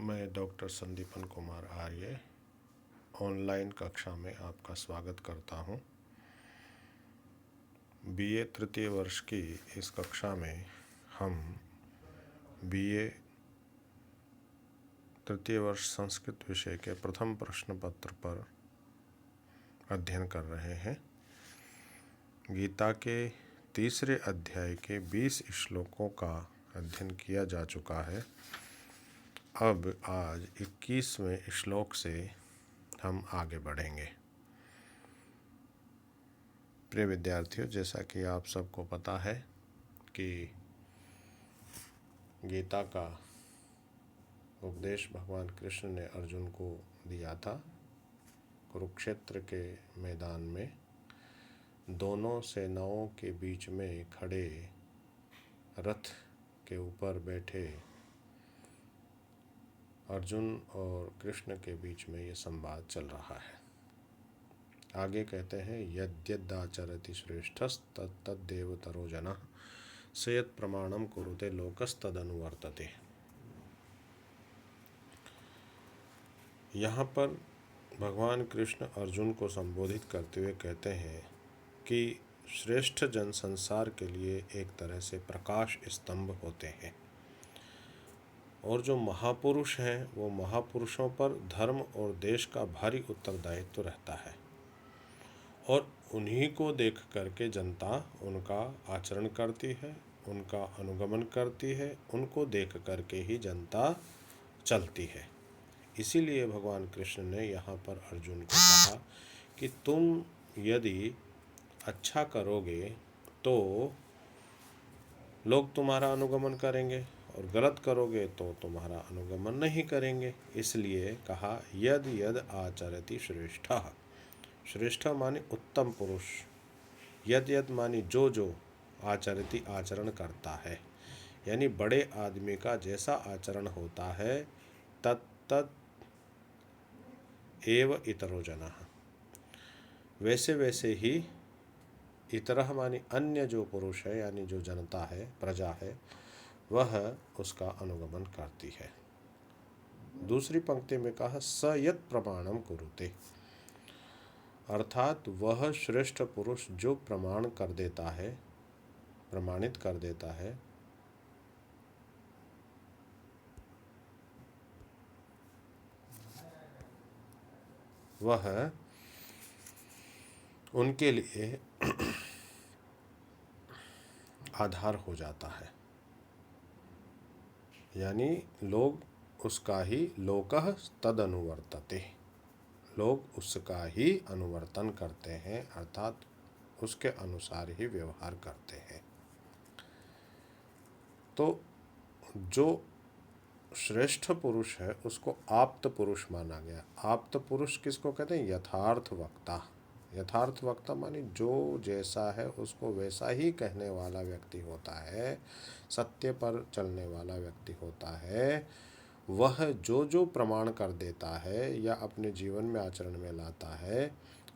मैं डॉक्टर संदीपन कुमार आर्य ऑनलाइन कक्षा में आपका स्वागत करता हूं। बीए तृतीय वर्ष की इस कक्षा में हम बीए तृतीय वर्ष संस्कृत विषय के प्रथम प्रश्न पत्र पर अध्ययन कर रहे हैं। गीता के तीसरे अध्याय के 20 श्लोकों का अध्ययन किया जा चुका है। अब आज 21वें श्लोक से हम आगे बढ़ेंगे। प्रिय विद्यार्थियों, जैसा कि आप सबको पता है कि गीता का उपदेश भगवान कृष्ण ने अर्जुन को दिया था। कुरुक्षेत्र के मैदान में दोनों सेनाओं के बीच में खड़े रथ के ऊपर बैठे अर्जुन और कृष्ण के बीच में ये संवाद चल रहा है। आगे कहते हैं, यद्यदाचरति श्रेष्ठस्तद्देवतरो जनः स यत् प्रमाणम कुरुते लोकस्तदनुवर्तते। यहाँ पर भगवान कृष्ण अर्जुन को संबोधित करते हुए कहते हैं कि श्रेष्ठ जन संसार के लिए एक तरह से प्रकाश स्तंभ होते हैं, और जो महापुरुष हैं वो महापुरुषों पर धर्म और देश का भारी उत्तरदायित्व रहता है, और उन्हीं को देख करके जनता उनका आचरण करती है, उनका अनुगमन करती है, उनको देख करके ही जनता चलती है। इसीलिए भगवान कृष्ण ने यहाँ पर अर्जुन को कहा कि तुम यदि अच्छा करोगे तो लोग तुम्हारा अनुगमन करेंगे, और गलत करोगे तो तुम्हारा अनुगमन नहीं करेंगे। इसलिए कहा, यद यद आचरति श्रेष्ठः। श्रेष्ठ माने उत्तम पुरुष, यद यद माने जो जो, आचरति आचरण करता है, यानी बड़े आदमी का जैसा आचरण होता है तत्तद एव इतरो जनः, वैसे वैसे ही इतरह माने अन्य जो पुरुष है, यानी जो जनता है, प्रजा है, वह उसका अनुगमन करती है। दूसरी पंक्ति में कहा, स यत् प्रमाणम कुरुते, अर्थात वह श्रेष्ठ पुरुष जो प्रमाण कर देता है, प्रमाणित कर देता है, वह उनके लिए आधार हो जाता है। यानी लोग उसका ही लोकः तद अनुवर्तते, लोग उसका ही अनुवर्तन करते हैं, अर्थात उसके अनुसार ही व्यवहार करते हैं। तो जो श्रेष्ठ पुरुष है उसको आप्त पुरुष माना गया। आप्त पुरुष किसको कहते हैं? यथार्थ वक्ता। यथार्थ वक्ता माने जो जैसा है उसको वैसा ही कहने वाला व्यक्ति होता है, सत्य पर चलने वाला व्यक्ति होता है। वह जो जो प्रमाण कर देता है या अपने जीवन में आचरण में लाता है,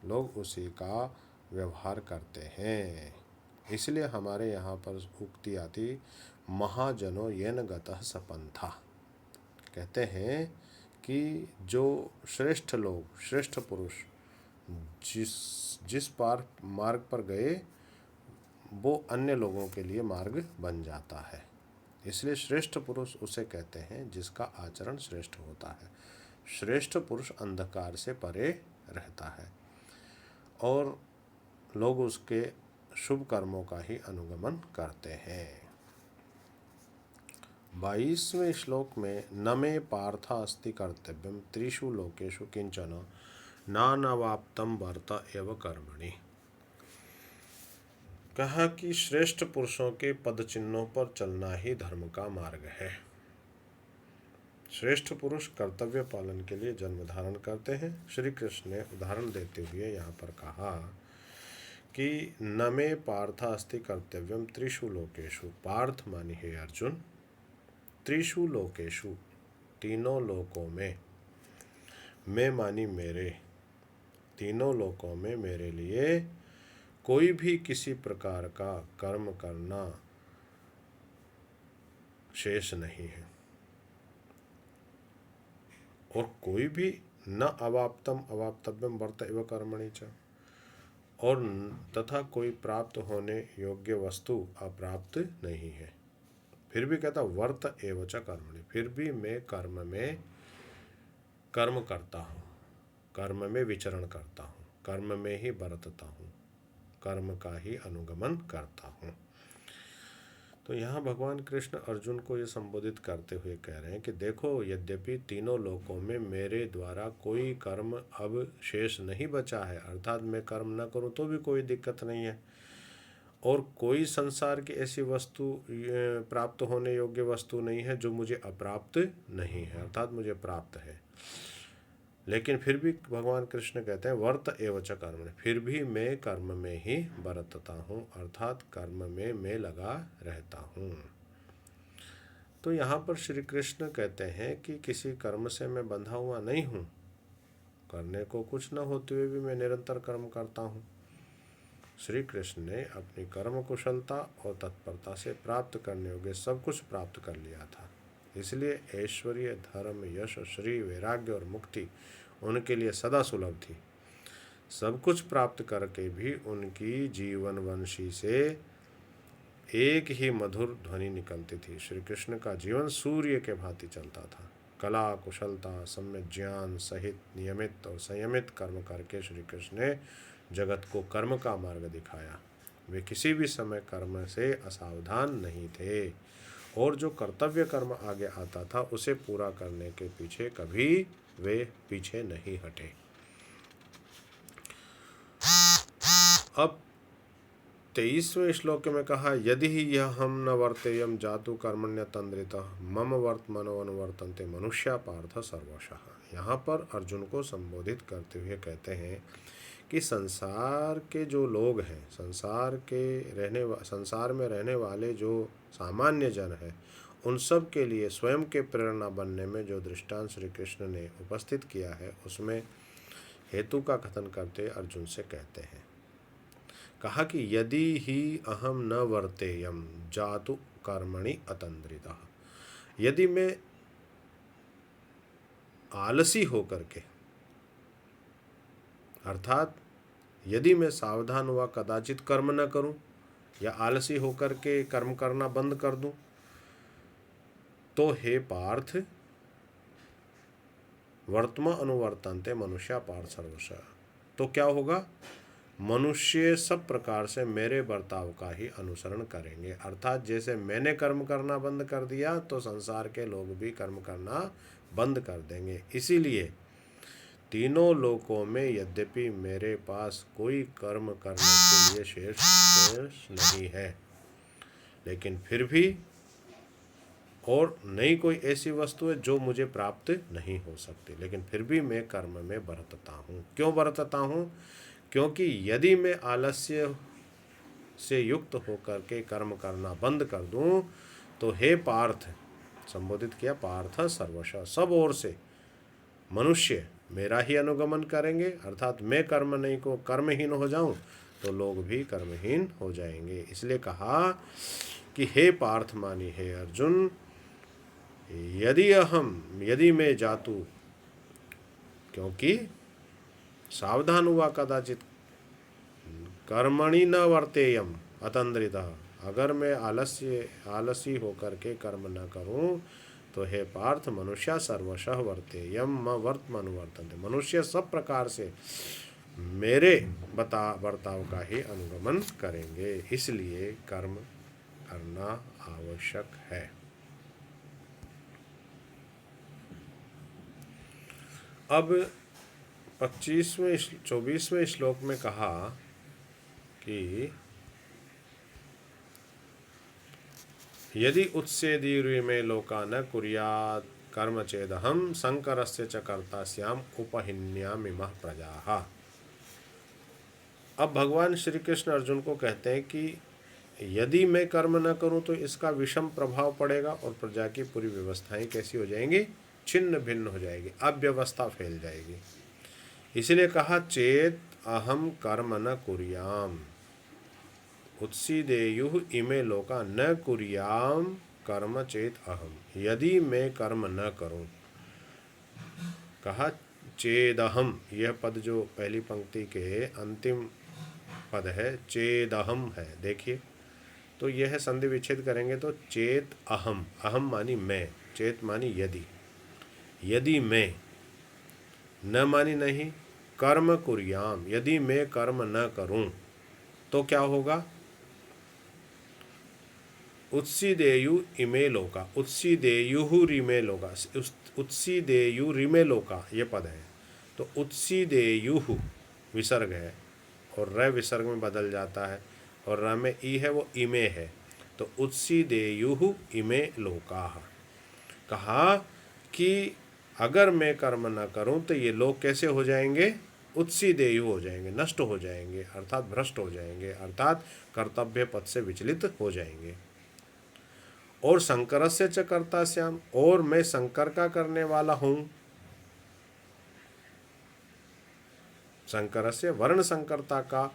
लोग उसी का व्यवहार करते हैं। इसलिए हमारे यहाँ पर उक्ति आती, महाजनो येन गतः स पंथा। कहते हैं कि जो श्रेष्ठ लोग, श्रेष्ठ पुरुष जिस मार्ग पर गए वो अन्य लोगों के लिए मार्ग बन जाता है। इसलिए श्रेष्ठ पुरुष उसे कहते हैं जिसका आचरण श्रेष्ठ होता है। श्रेष्ठ पुरुष अंधकार से परे रहता है और लोग उसके शुभ कर्मों का ही अनुगमन करते हैं। 22वें श्लोक में, न मे पार्थ अस्ति कर्तव्यम त्रिषु लोकेषु किंचन नानवाप्तम वर्त एव कर्मणि। कहा कि श्रेष्ठ पुरुषों के पद चिन्हों पर चलना ही धर्म का मार्ग है। श्रेष्ठ पुरुष कर्तव्य पालन के लिए जन्म धारण करते हैं। श्री कृष्ण ने उदाहरण देते हुए यहाँ पर कहा कि न मे पार्थ अस्ति कर्तव्यम त्रिषु लोकेषु। पार्थ मानी है अर्जुन, त्रिषु लोकेषु तीनों लोकों में, मैं मानी मेरे, तीनों लोकों में मेरे लिए कोई भी किसी प्रकार का कर्म करना शेष नहीं है। और कोई भी न अवाप्तम अवाप्तव्यम वर्त एव कर्मणि च, और तथा कोई प्राप्त होने योग्य वस्तु अप्राप्त नहीं है। फिर भी कहता वर्त एव च कर्मणि, फिर भी मैं कर्म करता हूँ, कर्म में विचरण करता हूँ, कर्म में ही बरतता हूँ, कर्म का ही अनुगमन करता हूँ। तो यहाँ भगवान कृष्ण अर्जुन को ये संबोधित करते हुए कह रहे हैं कि देखो, यद्यपि तीनों लोकों में मेरे द्वारा कोई कर्म अब शेष नहीं बचा है, अर्थात मैं कर्म न करूँ तो भी कोई दिक्कत नहीं है, और कोई संसार की ऐसी वस्तु प्राप्त होने योग्य वस्तु नहीं है जो मुझे अप्राप्त नहीं है, अर्थात मुझे प्राप्त है। लेकिन फिर भी भगवान कृष्ण कहते हैं वर्त एव च कर्म, फिर भी मैं कर्म में ही बरतता हूँ, अर्थात कर्म में मैं लगा रहता हूँ। तो यहाँ पर श्री कृष्ण कहते हैं कि किसी कर्म से मैं बंधा हुआ नहीं हूँ, करने को कुछ न होते हुए भी मैं निरंतर कर्म करता हूँ। श्री कृष्ण ने अपनी कर्म कुशलता और तत्परता से प्राप्त करने योग्य सब कुछ प्राप्त कर लिया था, इसलिए ऐश्वर्य, धर्म, यश, श्री, वैराग्य और मुक्ति उनके लिए सदा सुलभ थी। सब कुछ प्राप्त करके भी उनकी जीवन वंशी से एक ही मधुर ध्वनि निकलती थी। श्री कृष्ण का जीवन सूर्य के भांति चलता था। कला, कुशलता, सम्यक ज्ञान सहित नियमित और संयमित कर्म करके श्री कृष्ण ने जगत को कर्म का मार्ग दिखाया। वे किसी भी समय कर्म से असावधान नहीं थे, और जो कर्तव्य कर्म आगे आता था उसे पूरा करने के पीछे कभी वे पीछे नहीं हटे। अब 23वें श्लोक में कहा, यदि ही यह हम न वर्तेयम जातु कर्मण्य तंद्रितः मम वर्तमनो अनुवर्तन्ते मनुष्या पार्थ सर्वशः। यहाँ पर अर्जुन को संबोधित करते हुए कहते हैं कि संसार के जो लोग हैं, संसार में रहने वाले जो सामान्य जन हैं, उन सब के लिए स्वयं के प्रेरणा बनने में जो दृष्टांत श्री कृष्ण ने उपस्थित किया है, उसमें हेतु का कथन करते अर्जुन से कहते हैं, कहा कि यदि ही अहम न वर्तेयम जातु कर्मणि अतंद्रितः, यदि मैं आलसी होकर के, अर्थात यदि मैं सावधान हुआ कदाचित कर्म न करूं, या आलसी होकर के कर्म करना बंद कर दूं, तो हे पार्थ वर्तम अनुवर्तन्ते मनुष्य पार्थ सर्वशः, तो क्या होगा, मनुष्य सब प्रकार से मेरे बर्ताव का ही अनुसरण करेंगे। अर्थात जैसे मैंने कर्म करना बंद कर दिया तो संसार के लोग भी कर्म करना बंद कर देंगे। इसीलिए तीनों लोकों में यद्यपि मेरे पास कोई कर्म करने के लिए शेष नहीं है, लेकिन फिर भी, और नई कोई ऐसी वस्तु है जो मुझे प्राप्त नहीं हो सकती, लेकिन फिर भी मैं कर्म में बरतता हूँ। क्यों बरतता हूँ? क्योंकि यदि मैं आलस्य से युक्त होकर के कर्म करना बंद कर दूं, तो हे पार्थ, संबोधित किया पार्थ सर्वशः, सब ओर से मनुष्य मेरा ही अनुगमन करेंगे, अर्थात मैं कर्महीन हो जाऊं तो लोग भी कर्महीन हो जाएंगे। इसलिए कहा कि हे पार्थ मानी हे अर्जुन, यदि मैं जातु, क्योंकि सावधान हुआ कदाचित कर्मणि न वर्तेयम अतंद्रिता, अगर मैं आलसी होकर के कर्म न करूं तो हे पार्थ मनुष्य सर्वशः वर्तेयम म वर्तमनुवर्तन्ते, मनुष्य सब प्रकार से मेरे बर्ताव का ही अनुगमन करेंगे, इसलिए कर्म करना आवश्यक है। अब 24वें श्लोक में कहा कि यदि उत्सेदीर्य में लोका न कुर्यात् कर्म चेदहम शंकरस्य च कर्ता स्याम उपहिन्यामिमः प्रजाः। अब भगवान श्री कृष्ण अर्जुन को कहते हैं कि यदि मैं कर्म न करूं तो इसका विषम प्रभाव पड़ेगा और प्रजा की पूरी व्यवस्थाएं कैसी हो जाएंगी, छिन्न भिन्न हो जाएगी, अव्यवस्था फैल जाएगी। इसलिए कहा चेत अहम कर्म न कुर्याम, उत्सीदेयुः इमे लोका न कुर्याम कर्म चेत अहम, यदि मैं कर्म न करूं कहा चेदहम, यह पद जो पहली पंक्ति के अंतिम पद है चेदहम है, देखिए तो यह है संधि विच्छेद करेंगे तो चेत अहम, अहम मानी मैं, चेत मानी यदि, यदि मैं, न मानी नहीं, कर्म कुर्याम, यदि मैं कर्म न करूं तो क्या होगा, उत्सीदेयु इमे लोका, उत्सीदेयु रिमे लोका, उत्सीदेयु रिमे लोका ये पद है, तो उत्सीदेयु विसर्ग है और र विसर्ग में बदल जाता है और र में ई है वो इमे है, तो उत्सीदेयु इमे लोका। कहा कि अगर मैं कर्म न करूं तो ये लोग कैसे हो जाएंगे, उत्सीदेयु हो जाएंगे, नष्ट हो जाएंगे, अर्थात भ्रष्ट हो जाएंगे, अर्थात कर्तव्य पथ से विचलित हो जाएंगे। और शंकरस्य च कर्ता श्याम, और मैं शंकर का करने वाला हूं, शंकरस्य वर्ण संकरता का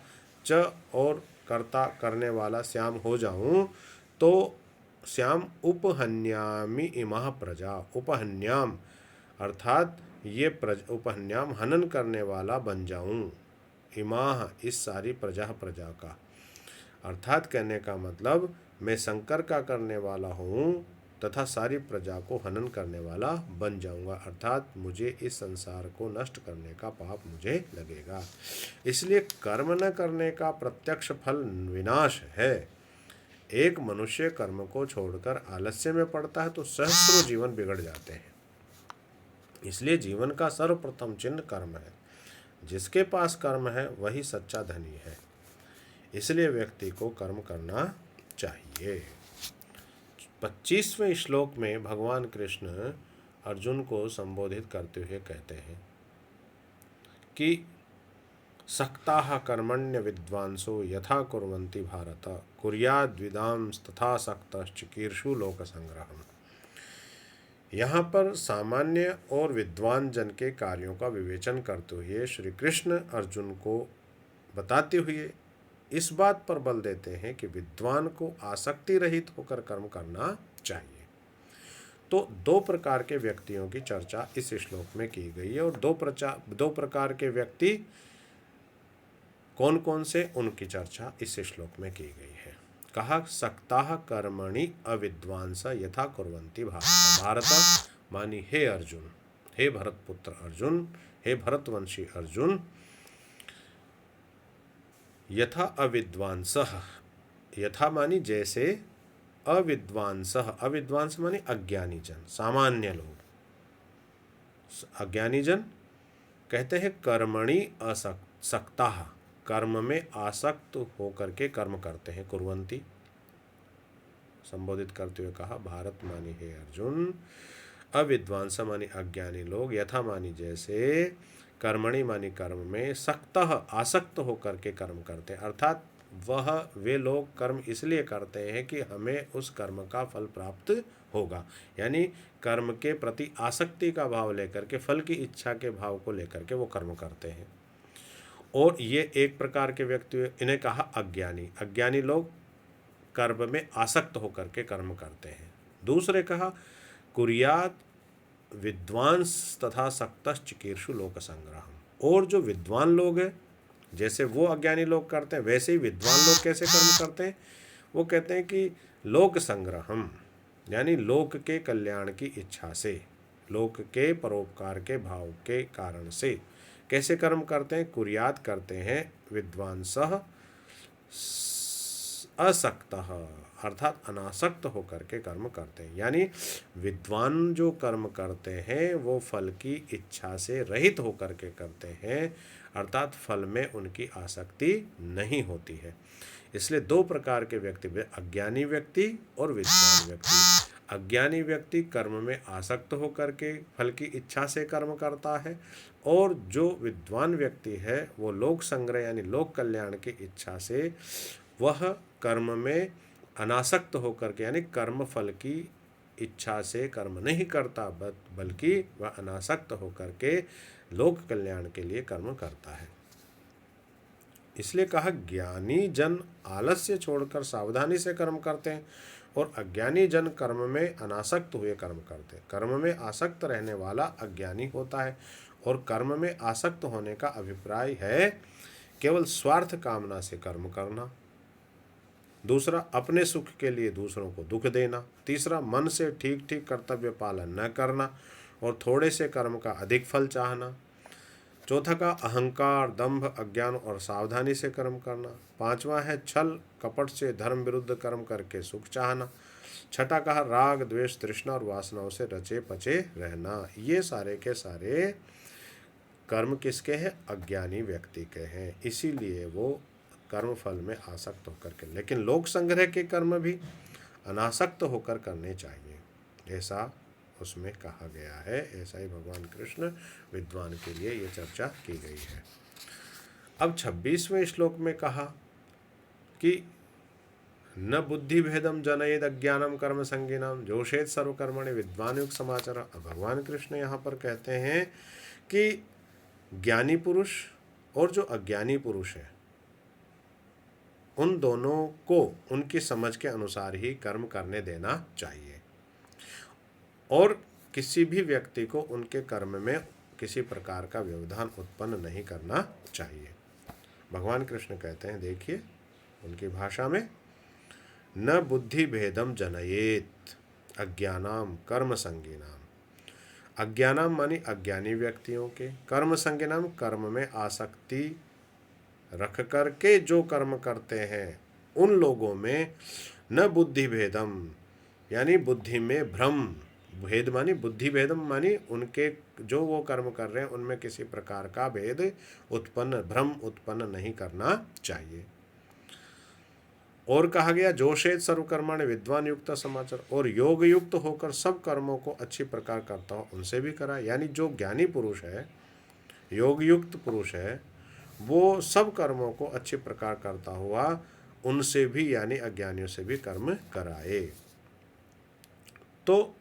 च और कर्ता करने वाला श्याम हो जाऊं तो श्याम उपहन्यामि इमः प्रजा, उपहन्याम अर्थात ये उपहन्याम हनन करने वाला बन जाऊं, इमाह इस सारी प्रजा का, अर्थात कहने का मतलब मैं शंकर का करने वाला हूँ तथा सारी प्रजा को हनन करने वाला बन जाऊंगा, अर्थात मुझे इस संसार को नष्ट करने का पाप मुझे लगेगा। इसलिए कर्म न करने का प्रत्यक्ष फल विनाश है। एक मनुष्य कर्म को छोड़कर आलस्य में पड़ता है तो सहस्रों जीवन बिगड़ जाते हैं। इसलिए जीवन का सर्वप्रथम चिन्ह कर्म है। जिसके पास कर्म है वही सच्चा धनी है। इसलिए व्यक्ति को कर्म करना चाहिए। 25वें श्लोक में भगवान कृष्ण अर्जुन को संबोधित करते हुए कहते हैं कि सक्ताः कर्मण्य विद्वांसो यथा कुर्वन्ति भारत कुर्याद्विदांस तथा सक्तश्चिकीर्षु लोक संग्रहम्। यहाँ पर सामान्य और विद्वान जन के कार्यों का विवेचन करते हुए श्री कृष्ण अर्जुन को बताते हुए इस बात पर बल देते हैं कि विद्वान को आसक्ति रहित होकर कर्म करना चाहिए। तो दो प्रकार के व्यक्तियों की चर्चा इस श्लोक में की गई है और दो प्रकार के व्यक्ति कौन कौन से, उनकी चर्चा इस श्लोक में की गई है। कहा सक्ताः कर्मणि अविद्वांस यथा कुर्वन्ति भारत, भारत मानी हे अर्जुन, हे भरतपुत्र अर्जुन, हे भरतवंशी अर्जुन, यथा अविद्वांसः, यथा मानी जैसे, अविद्वांसः, अविद्वांस मानी अज्ञानी जन, सामान्य लोग, अज्ञानी जन कहते हैं कर्मणि असक्ताः, कर्म में आसक्त होकर के कर्म करते हैं, कुर्वन्ति संबोधित करते हुए कहा भारत मानी हे अर्जुन, अविद्वांस मानी अज्ञानी लोग, यथा मानी जैसे, कर्मणि मानी कर्म में, सक्तः आसक्त होकर के कर्म करते हैं, अर्थात वे लोग कर्म इसलिए करते हैं कि हमें उस कर्म का फल प्राप्त होगा, यानी कर्म के प्रति आसक्ति का भाव लेकर के, फल की इच्छा के भाव को लेकर के वो कर्म करते हैं। और ये एक प्रकार के व्यक्ति, इन्हें कहा अज्ञानी, अज्ञानी लोग कर्म में आसक्त होकर के कर्म करते हैं। दूसरे कहा कुर्यात विद्वांस तथा सक्तश्चिकीर्षु लोक संग्रहम्, और जो विद्वान लोग हैं जैसे वो अज्ञानी लोग करते हैं वैसे ही विद्वान लोग कैसे कर्म करते हैं, वो कहते हैं कि लोक संग्रहम् यानी लोक के कल्याण की इच्छा से, लोक के परोपकार के भाव के कारण से कैसे कर्म करते हैं, कुर्यात करते हैं विद्वांसः असक्तः अर्थात अनासक्त होकर के कर्म करते हैं, यानी विद्वान जो कर्म करते हैं वो फल की इच्छा से रहित होकर के करते हैं, अर्थात फल में उनकी आसक्ति नहीं होती है। इसलिए दो प्रकार के व्यक्ति, अज्ञानी व्यक्ति और विद्वान व्यक्ति। अज्ञानी व्यक्ति कर्म में आसक्त होकर के फल की इच्छा से कर्म करता है, और जो विद्वान व्यक्ति है वो लोक संग्रह यानी लोक कल्याण की इच्छा से वह कर्म में अनासक्त होकर के यानी कर्म फल की इच्छा से कर्म नहीं करता, बल्कि वह अनासक्त होकर के लोक कल्याण के लिए कर्म करता है। इसलिए कहा ज्ञानी जन आलस्य छोड़कर सावधानी से कर्म करते हैं, और अज्ञानी जन कर्म में अनासक्त हुए कर्म करते। कर्म में आसक्त रहने वाला अज्ञानी होता है और कर्म में आसक्त होने का अभिप्राय है केवल स्वार्थ कामना से कर्म करना। दूसरा, अपने सुख के लिए दूसरों को दुख देना। तीसरा, मन से ठीक ठीक कर्तव्य पालन न करना और थोड़े से कर्म का अधिक फल चाहना। चौथा का अहंकार, दंभ, अज्ञान और सावधानी से कर्म करना। पांचवा है छल कपट से धर्म विरुद्ध कर्म करके सुख चाहना। छठा कहा राग, द्वेष, तृष्णा और वासनाओं से रचे पचे रहना। ये सारे के सारे कर्म किसके हैं? अज्ञानी व्यक्ति के हैं। इसीलिए वो कर्म फल में आसक्त होकर के, लेकिन लोक संग्रह के कर्म भी अनासक्त होकर करने चाहिए, ऐसा उसमें कहा गया है। ऐसा ही भगवान कृष्ण विद्वान के लिए ये चर्चा की गई है। अब 26वें श्लोक में कहा कि न बुद्धि भेदम जनयेद अज्ञानम कर्म संगिनाम जोशेद सर्वकर्मणि विद्वान युक्त समाचार। अब भगवान कृष्ण यहाँ पर कहते हैं कि ज्ञानी पुरुष और जो अज्ञानी पुरुष है उन दोनों को उनकी समझ के अनुसार ही कर्म करने देना चाहिए और किसी भी व्यक्ति को उनके कर्म में किसी प्रकार का व्यवधान उत्पन्न नहीं करना चाहिए। भगवान कृष्ण कहते हैं, देखिए उनकी भाषा में, न बुद्धि भेदम जनयेत अज्ञानाम कर्म संगिनाम। अज्ञानाम मानी अज्ञानी व्यक्तियों के, कर्म संगिनाम कर्म में आसक्ति रख करके जो कर्म करते हैं उन लोगों में न बुद्धि भेदम यानी बुद्धि में भ्रम, भेद मानी बुद्धि भेदम मानी उनके जो वो कर्म कर रहे हैं उनमें किसी प्रकार का भेद उत्पन्न, भ्रम उत्पन्न नहीं करना चाहिए। और कहा गया जोशेद सर्वकर्माणि विद्वान युक्त समाचार, और योग युक्त होकर सब कर्मों को अच्छी प्रकार करता हो उनसे भी करा। यानी जो ज्ञानी पुरुष है, योग युक्त पुरुष है, वो सब कर्मों को अच्छी प्रकार करता हुआ उनसे भी यानी अज्ञानियों से भी कर्म कराए। तो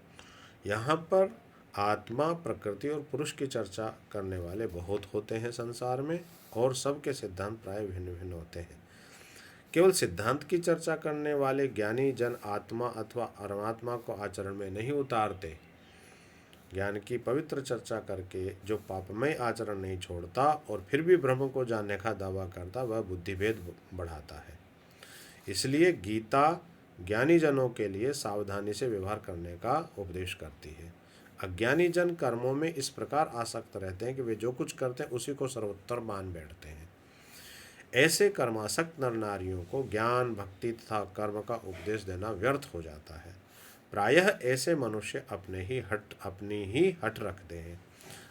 यहाँ पर आत्मा, प्रकृति और पुरुष की चर्चा करने वाले बहुत होते हैं संसार में और सबके सिद्धांत प्राय भिन्न भिन्न होते हैं। केवल सिद्धांत की चर्चा करने वाले ज्ञानी जन आत्मा अथवा परमात्मा को आचरण में नहीं उतारते। ज्ञान की पवित्र चर्चा करके जो पापमय आचरण नहीं छोड़ता और फिर भी ब्रह्म को जानने का दावा करता, वह बुद्धिभेद बढ़ाता है। इसलिए गीता ज्ञानी जनों के लिए सावधानी से व्यवहार करने का उपदेश करती है। अज्ञानी जन कर्मों में इस प्रकार आसक्त रहते हैं कि वे जो कुछ करते हैं उसी को सर्वोत्तर मान बैठते हैं। ऐसे कर्मासक्त नर नारियों को ज्ञान, भक्ति तथा कर्म का उपदेश देना व्यर्थ हो जाता है। प्रायः ऐसे मनुष्य अपनी ही हट रखते हैं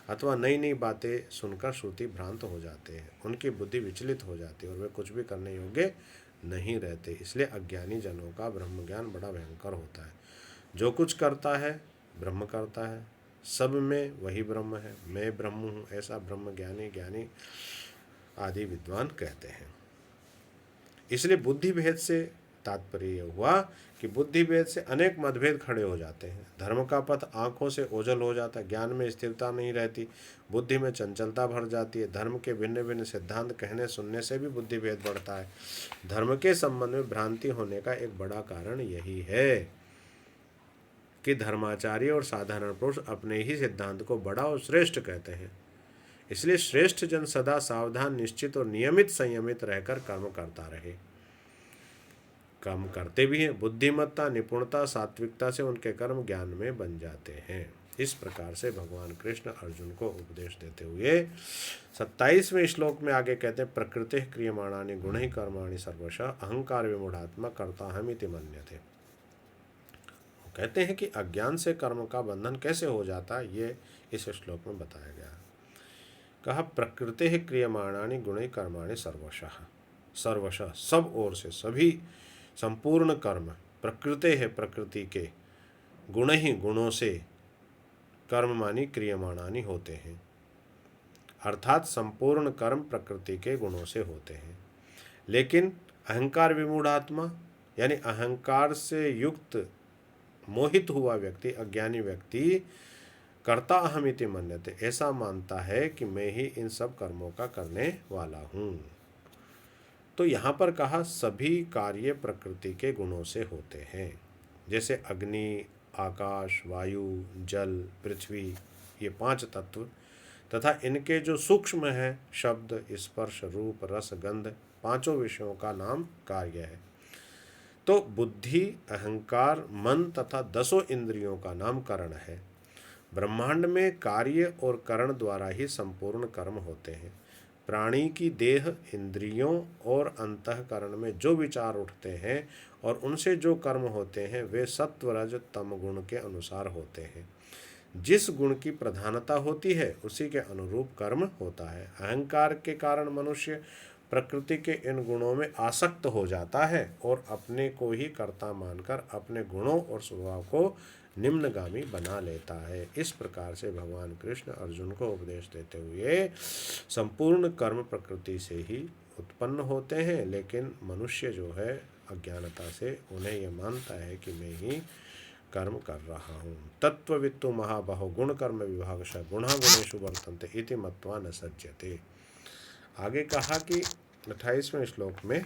अथवा नई नई बातें सुनकर श्रुति भ्रांत हो जाते हैं, उनकी बुद्धि विचलित हो जाती है और वे कुछ भी करने योग्य नहीं रहते। इसलिए अज्ञानी जनों का ब्रह्म ज्ञान बड़ा भयंकर होता है। जो कुछ करता है ब्रह्म करता है, सब में वही ब्रह्म है, मैं ब्रह्म हूँ, ऐसा ब्रह्म ज्ञानी आदि विद्वान कहते हैं। इसलिए बुद्धि भेद से तात्पर्य यह हुआ कि बुद्धि भेद से अनेक मतभेद खड़े हो जाते हैं। धर्म का पथ आंखों से ओझल हो जाता है, ज्ञान में स्थिरता नहीं रहती, बुद्धि में चंचलता भर जाती है। धर्म के भिन्न भिन्न सिद्धांत कहने सुनने से भी बुद्धि भेद बढ़ता है। धर्म के संबंध में भ्रांति होने का एक बड़ा कारण यही है कि धर्माचार्य और साधारण पुरुष अपने ही सिद्धांत को बड़ा और श्रेष्ठ कहते हैं। इसलिए श्रेष्ठ जन सदा सावधान, निश्चित और नियमित संयमित रहकर कर्म करता रहे। कर्म करते भी हैं। बुद्धिमत्ता, निपुणता, सात्विकता से उनके कर्म ज्ञान में बन जाते हैं। इस प्रकार से भगवान कृष्ण अर्जुन को उपदेश देते हुए 27वें श्लोक में आगे कहते हैं, प्रकृति क्रियमाणानि गुणैः कर्माणि सर्वशः अहंकार विमूढ़ात्मा कर्ताहमिति मन्यते। वो कहते हैं कि अज्ञान से कर्म का बंधन कैसे हो जाता है, ये इस श्लोक में बताया गया। कहा प्रकृति क्रियमाणानि गुणैः कर्माणि सर्वशः, सर्वशः सब ओर से, सभी संपूर्ण कर्म प्रकृति है, प्रकृति के, गुण ही गुणों से, कर्म मानी क्रियमाणानि होते हैं, अर्थात संपूर्ण कर्म प्रकृति के गुणों से होते हैं। लेकिन अहंकार विमूढ़ात्मा यानी अहंकार से युक्त मोहित हुआ व्यक्ति, अज्ञानी व्यक्ति कर्ता अहमिति मन्यते, ऐसा मानता है कि मैं ही इन सब कर्मों का करने वाला हूँ। तो यहाँ पर कहा सभी कार्य प्रकृति के गुणों से होते हैं। जैसे अग्नि, आकाश, वायु, जल, पृथ्वी, ये 5 तत्व, तथा इनके जो सूक्ष्म है शब्द, स्पर्श, रूप, रस, गंध, पांचों विषयों का नाम कार्य है। तो बुद्धि, अहंकार, मन तथा 10 इंद्रियों का नाम करण है। ब्रह्मांड में कार्य और करण द्वारा ही संपूर्ण कर्म होते हैं। प्राणी की देह, इंद्रियों और अंतःकरण में जो विचार उठते हैं और उनसे जो कर्म होते हैं वे सत्व, रज, तम गुण के अनुसार होते हैं। जिस गुण की प्रधानता होती है उसी के अनुरूप कर्म होता है। अहंकार के कारण मनुष्य प्रकृति के इन गुणों में आसक्त हो जाता है और अपने को ही कर्ता मानकर अपने गुणों और स्वभाव को निम्नगामी बना लेता है। इस प्रकार से भगवान कृष्ण अर्जुन को उपदेश देते हुए संपूर्ण कर्म प्रकृति से ही उत्पन्न होते हैं, लेकिन मनुष्य जो है अज्ञानता से उन्हें यह मानता है कि मैं ही कर्म कर रहा हूँ। तत्ववित्तु महाबाहो गुण कर्म विभागशः गुणा गुणेषु वर्तन्ते इति मत्वा न सज्जते। आगे कहा कि 28वें श्लोक में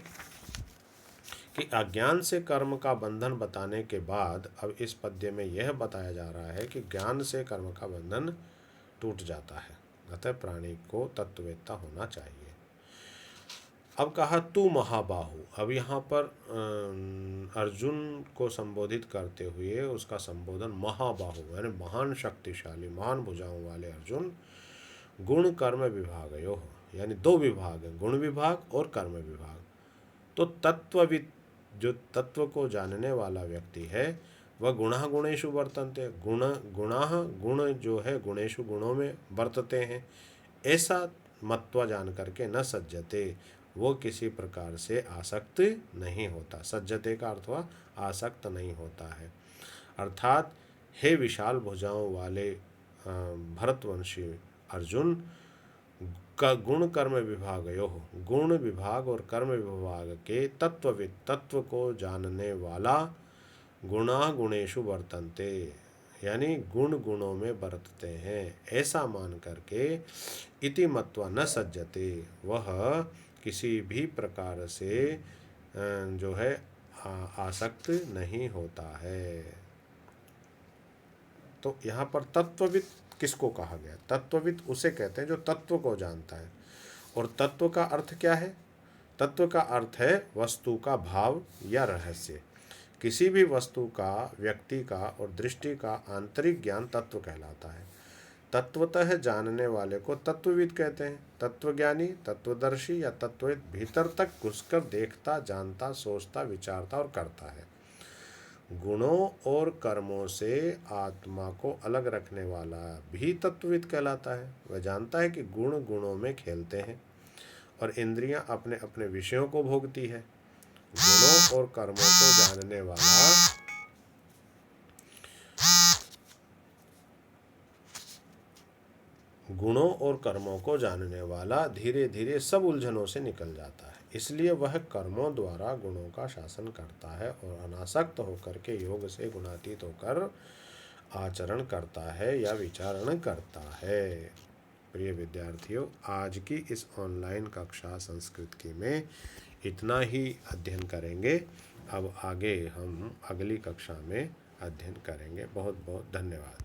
कि अज्ञान से कर्म का बंधन बताने के बाद अब इस पद्य में यह बताया जा रहा है कि ज्ञान से कर्म का बंधन टूट जाता है, अतः प्राणी को तत्ववेत्ता होना चाहिए। अब कहा तू महाबाहु। अब यहाँ पर अर्जुन को संबोधित करते हुए उसका संबोधन महाबाहु यानी महान शक्तिशाली, महान भुजाओं वाले अर्जुन, गुण कर्म विभागयो यानी 2 विभाग हैं, गुण विभाग और कर्म विभाग। तो तत्वविद जो तत्व को जानने वाला व्यक्ति है वह गुणा गुणेषु वर्तन्ते, गुण जो है गुणेषु गुणों में वर्तते हैं, ऐसा मत्वा जान करके न सज्जते, वो किसी प्रकार से आसक्त नहीं होता। सज्जते का अर्थ हुआ आसक्त नहीं होता है। अर्थात हे विशाल भुजाओं वाले भरतवंशी अर्जुन, का गुण कर्म विभागयो, गुण विभाग और कर्म विभाग के तत्वविद, तत्व को जानने वाला, गुणा गुणेषु वर्तन्ते यानी गुण गुणों में बरतते हैं, ऐसा मान करके इति मत्वा न सज्जते, वह किसी भी प्रकार से जो है आसक्त नहीं होता है। तो यहाँ पर तत्वविद किसको कहा गया? तत्वविद उसे कहते हैं जो तत्व को जानता है। और तत्व का अर्थ क्या है? तत्व का अर्थ है वस्तु का भाव या रहस्य। किसी भी वस्तु का, व्यक्ति का और दृष्टि का आंतरिक ज्ञान तत्व कहलाता है। तत्वतः जानने वाले को तत्वविद कहते हैं। तत्वज्ञानी, तत्वदर्शी या तत्वविद भीतर तक घुसकर देखता, जानता, सोचता, विचारता और करता है। गुणों और कर्मों से आत्मा को अलग रखने वाला भी तत्वविद कहलाता है। वह जानता है कि गुण गुणों में खेलते हैं और इंद्रियां अपने अपने विषयों को भोगती है। गुणों और कर्मों को जानने वाला धीरे धीरे सब उलझनों से निकल जाता है। इसलिए वह कर्मों द्वारा गुणों का शासन करता है और अनासक्त होकर के योग से गुणातीत होकर आचरण करता है या विचारण करता है। प्रिय विद्यार्थियों, आज की इस ऑनलाइन कक्षा संस्कृत की में इतना ही अध्ययन करेंगे। अब आगे हम अगली कक्षा में अध्ययन करेंगे। बहुत बहुत धन्यवाद।